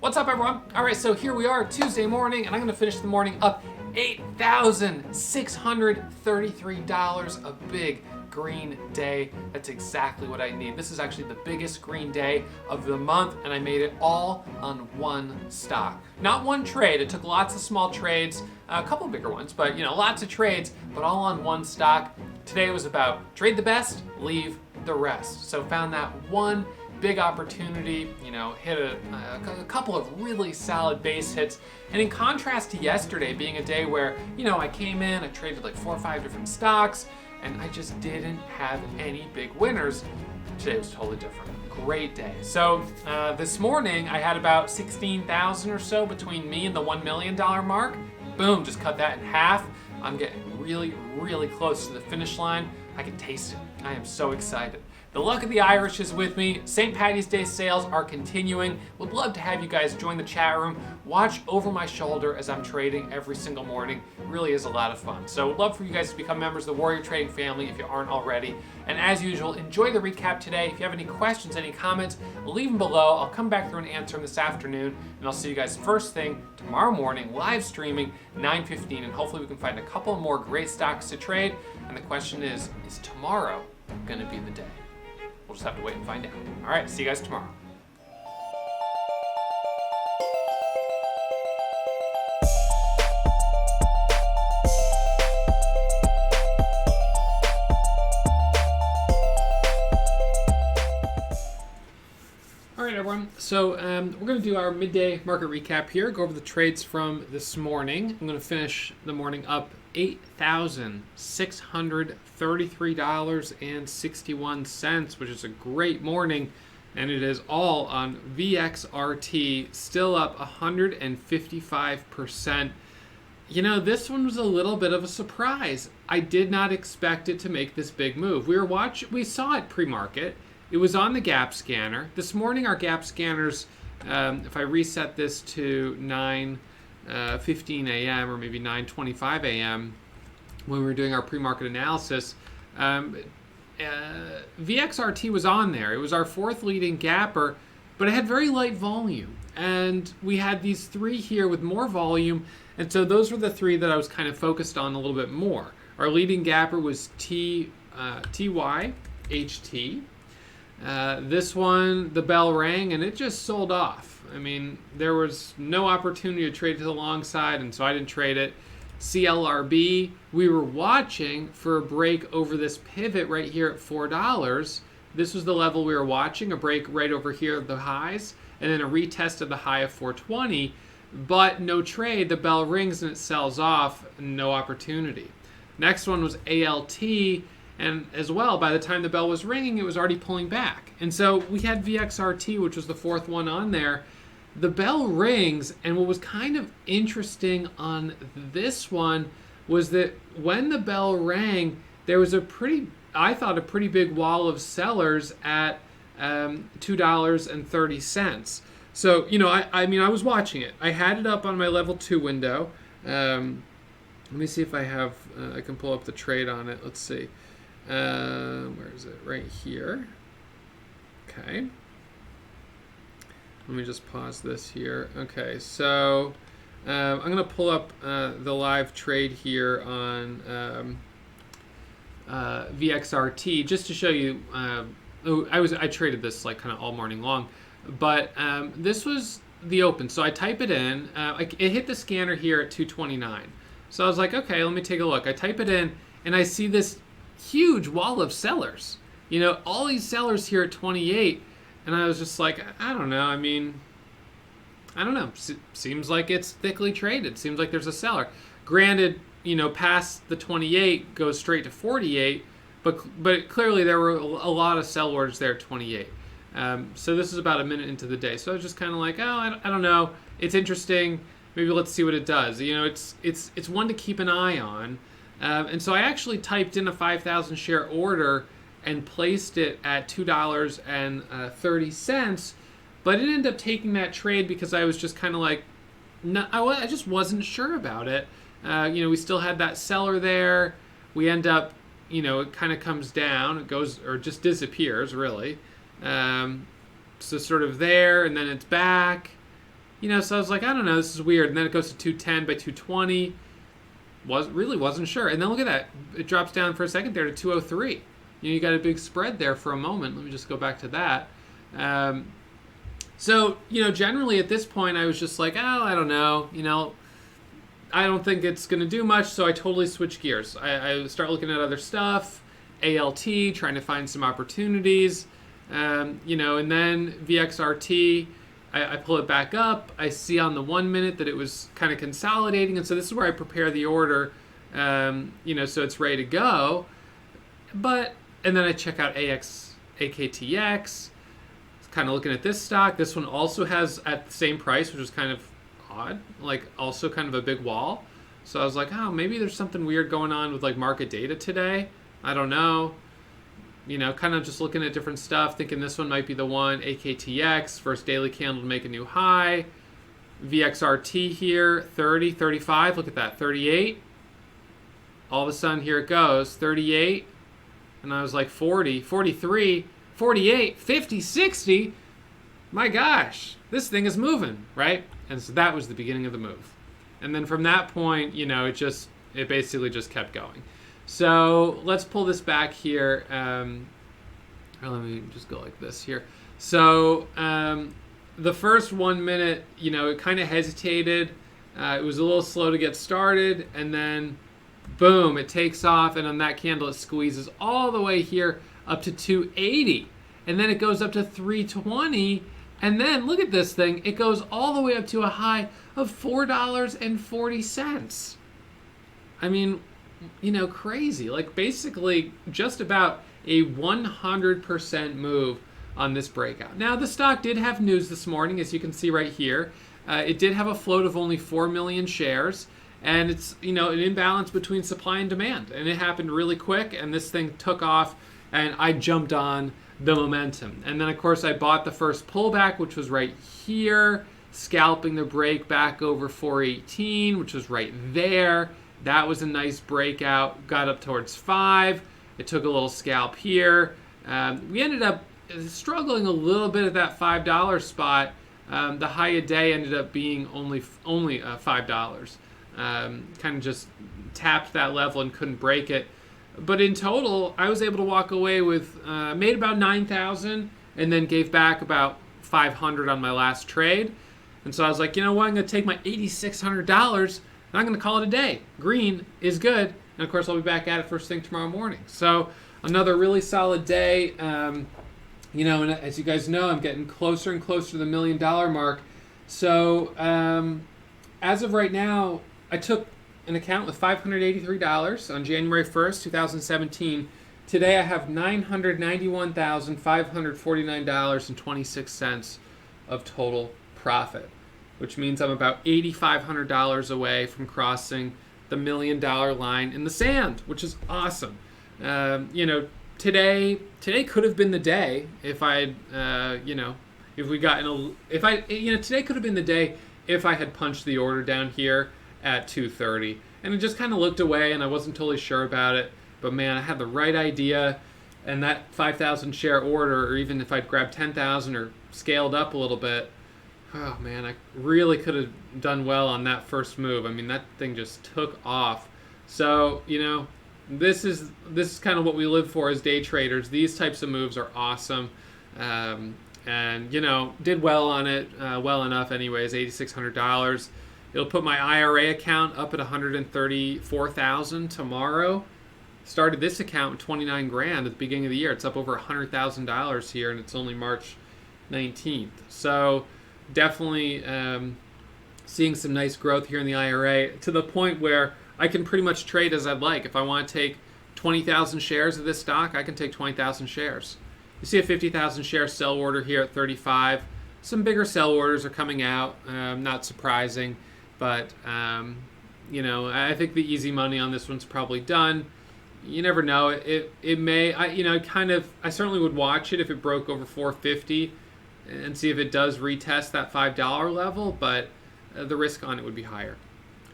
What's up, everyone? All right, so here we are Tuesday morning, and I'm gonna finish the morning up $8,633. A big green day. That's exactly what I need. This is actually the biggest green day of the month, and I made it all on one stock. Not one trade. It took lots of small trades, a couple bigger ones, but lots of trades, but all on one stock. Today was about trade the best, leave the rest. So found that one big opportunity, hit a couple of really solid base hits. And in contrast to yesterday being a day where, I came in, I traded like 4 or 5 different stocks, and I just didn't have any big winners. Today was totally different. Great day. So this morning I had about 16,000 or so between me and the $1 million mark. Boom, just cut that in half. I'm getting really, really close to the finish line. I can taste it. I am so excited. The luck of the Irish is with me. St. Paddy's Day sales are continuing. Would love to have you guys join the chat room. Watch over my shoulder as I'm trading every single morning. It really is a lot of fun. So would love for you guys to become members of the Warrior Trading family if you aren't already. And as usual, enjoy the recap today. If you have any questions, any comments, leave them below. I'll come back through and answer them this afternoon. And I'll see you guys first thing tomorrow morning, live streaming, 9:15. And hopefully we can find a couple more great stocks to trade. And the question is tomorrow going to be the day? We'll just have to wait and find out. All right, see you guys tomorrow. All right, everyone. So we're going to do our midday market recap here, go over the trades from this morning. I'm going to finish the morning up $8,633.61, which is a great morning, and it is all on VXRT, still up 155%. This one was a little bit of a surprise. I did not expect it to make this big move. We saw it pre-market. It was on the gap scanner. This morning, our gap scanners, if I reset this to 9:15 a.m. or maybe 9:25 a.m. when we were doing our pre-market analysis, VXRT was on there. It was our fourth leading gapper, but it had very light volume. And we had these three here with more volume, and so those were the three that I was kind of focused on a little bit more. Our leading gapper was TYHT. This one, the bell rang, and it just sold off. I mean, there was no opportunity to trade to the long side, and so I didn't trade it. CLRB, we were watching for a break over this pivot right here at $4. This was the level we were watching, a break right over here at the highs, and then a retest of the high of 420, but no trade. The bell rings and it sells off, no opportunity. Next one was ALT, and as well, by the time the bell was ringing, it was already pulling back. And so we had VXRT, which was the fourth one on there. The bell rings, and what was kind of interesting on this one was that when the bell rang, there was a pretty big wall of sellers at $2.30. So, I was watching it. I had it up on my level 2 window. Let me see if I have, I can pull up the trade on it. Let's see. Where is it? Right here. Okay. Let me just pause this here. Okay, so I'm going to pull up the live trade here on VXRT just to show you. I traded this like kind of all morning long, but this was the open. So I type it in. It hit the scanner here at 229. So I was like, okay, let me take a look. I type it in, and I see this huge wall of sellers. All these sellers here at 28. And I was just like, I don't know. I don't know. Seems like it's thickly traded. Seems like there's a seller. Granted, past the 28 goes straight to 48, but clearly there were a lot of sell orders there at 28. So this is about a minute into the day. So I was just kind of like, I don't know. It's interesting. Maybe let's see what it does. It's one to keep an eye on. And so I actually typed in a 5,000 share order and placed it at $2.30, but I didn't end up taking that trade because I was just kind of like, no, I just wasn't sure about it. We still had that seller there. We end up, it kind of comes down, it goes, or just disappears really. So sort of there, and then it's back. So I was like, I don't know, this is weird. And then it goes to 210 by 220. Wasn't sure. And then look at that. It drops down for a second there to 203. You got a big spread there for a moment. Let me just go back to that. So, generally at this point, I was just like, oh, I don't know. I don't think it's going to do much, so I totally switch gears. I start looking at other stuff, ALT, trying to find some opportunities, and then VXRT, I pull it back up. I see on the 1 minute that it was kind of consolidating, and so this is where I prepare the order, so it's ready to go. And then I check out AKTX, kind of looking at this stock. This one also has at the same price, which is kind of odd, also kind of a big wall. So I was like, oh, maybe there's something weird going on with market data today. I don't know. Kind of just looking at different stuff, thinking this one might be the one. AKTX, first daily candle to make a new high. VXRT here, 30, 35. Look at that, 38. All of a sudden, here it goes, 38. And I was like 40, 43, 48, 50, 60. My gosh, this thing is moving, right? And so that was the beginning of the move. And then from that point, it basically just kept going. So let's pull this back here. Let me just go like this here. So the first 1 minute, it kind of hesitated. It was a little slow to get started. And then, boom, it takes off. And on that candle, it squeezes all the way here up to 280. And then it goes up to 320. And then, look at this thing. It goes all the way up to a high of $4.40. I mean, crazy. Basically just about a 100% move on this breakout. Now, the stock did have news this morning, as you can see right here. It did have a float of only 4 million shares. And it's, an imbalance between supply and demand. And it happened really quick, and this thing took off, and I jumped on the momentum. And then, of course, I bought the first pullback, which was right here, scalping the break back over 418, which was right there. That was a nice breakout. Got up towards 5. It took a little scalp here. We ended up struggling a little bit at that $5 spot. The high a day ended up being only $5. Kind of just tapped that level and couldn't break it. But in total, I was able to walk away with, made about 9,000 and then gave back about 500 on my last trade. And so I was like, you know what? I'm going to take my $8,600 and I'm going to call it a day. Green is good. And of course, I'll be back at it first thing tomorrow morning. So another really solid day. And as you guys know, I'm getting closer and closer to the $1 million mark. So as of right now, I took an account with $583 on January 1st, 2017. Today I have $991,549.26 of total profit, which means I'm about $8,500 away from crossing the $1 million line in the sand, which is awesome. Today could have been the day if today could have been the day if I had punched the order down here at 230, and I just kind of looked away and I wasn't totally sure about it, but man, I had the right idea, and that 5,000 share order, or even if I'd grabbed 10,000 or scaled up a little bit, oh man, I really could have done well on that first move. I mean, that thing just took off. So this is kind of what we live for as day traders. These types of moves are awesome, and did well on it, well enough anyways. $8,600. It'll put my IRA account up at $134,000 tomorrow. Started this account with $29,000 at the beginning of the year. It's up over $100,000 here, and it's only March 19th. So definitely seeing some nice growth here in the IRA, to the point where I can pretty much trade as I'd like. If I want to take 20,000 shares of this stock, I can take 20,000 shares. You see a 50,000 share sell order here at 35. Some bigger sell orders are coming out, not surprising. But, I think the easy money on this one's probably done. You never know. It may, I certainly would watch it if it broke over 450 and see if it does retest that $5 level, but the risk on it would be higher.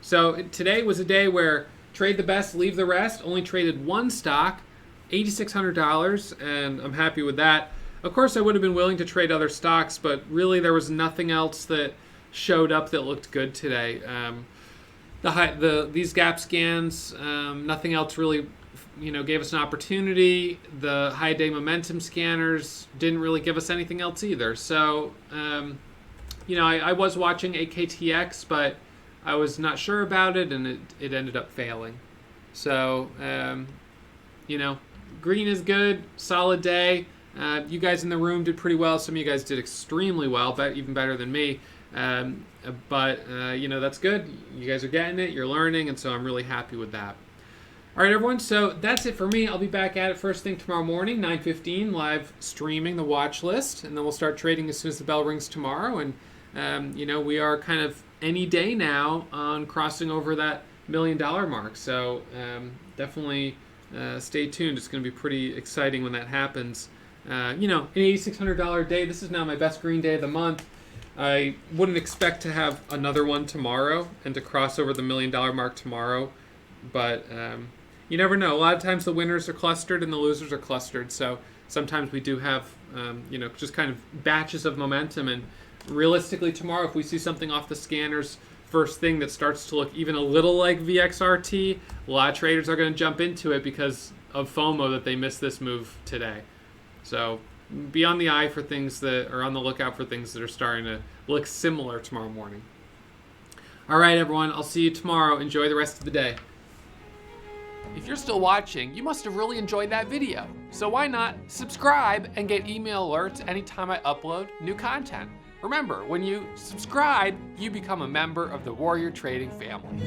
So today was a day where trade the best, leave the rest. Only traded one stock, $8,600, and I'm happy with that. Of course, I would have been willing to trade other stocks, but really there was nothing else that showed up that looked good today. These gap scans, nothing else really, gave us an opportunity. The high day momentum scanners didn't really give us anything else either. So, I was watching AKTX, but I was not sure about it, and it ended up failing. So, green is good, solid day. You guys in the room did pretty well. Some of you guys did extremely well, but even better than me. But that's good. You guys are getting it, you're learning, and so I'm really happy with that. All right, everyone, so that's it for me. I'll be back at it first thing tomorrow morning, 9:15, live streaming the watch list, and then we'll start trading as soon as the bell rings tomorrow. And, we are kind of any day now on crossing over that $1 million mark. So definitely stay tuned. It's going to be pretty exciting when that happens. An $8,600 day. This is now my best green day of the month. I wouldn't expect to have another one tomorrow and to cross over the $1 million mark tomorrow. But you never know. A lot of times the winners are clustered and the losers are clustered. So sometimes we do have, just kind of batches of momentum. And realistically tomorrow, if we see something off the scanners first thing that starts to look even a little like VXRT, a lot of traders are going to jump into it because of FOMO that they missed this move today. So be on the eye for things that are on the lookout for things that are starting to look similar tomorrow morning. All right, everyone. I'll see you tomorrow. Enjoy the rest of the day. If you're still watching, you must have really enjoyed that video. So why not subscribe and get email alerts anytime I upload new content? Remember, when you subscribe, you become a member of the Warrior Trading family.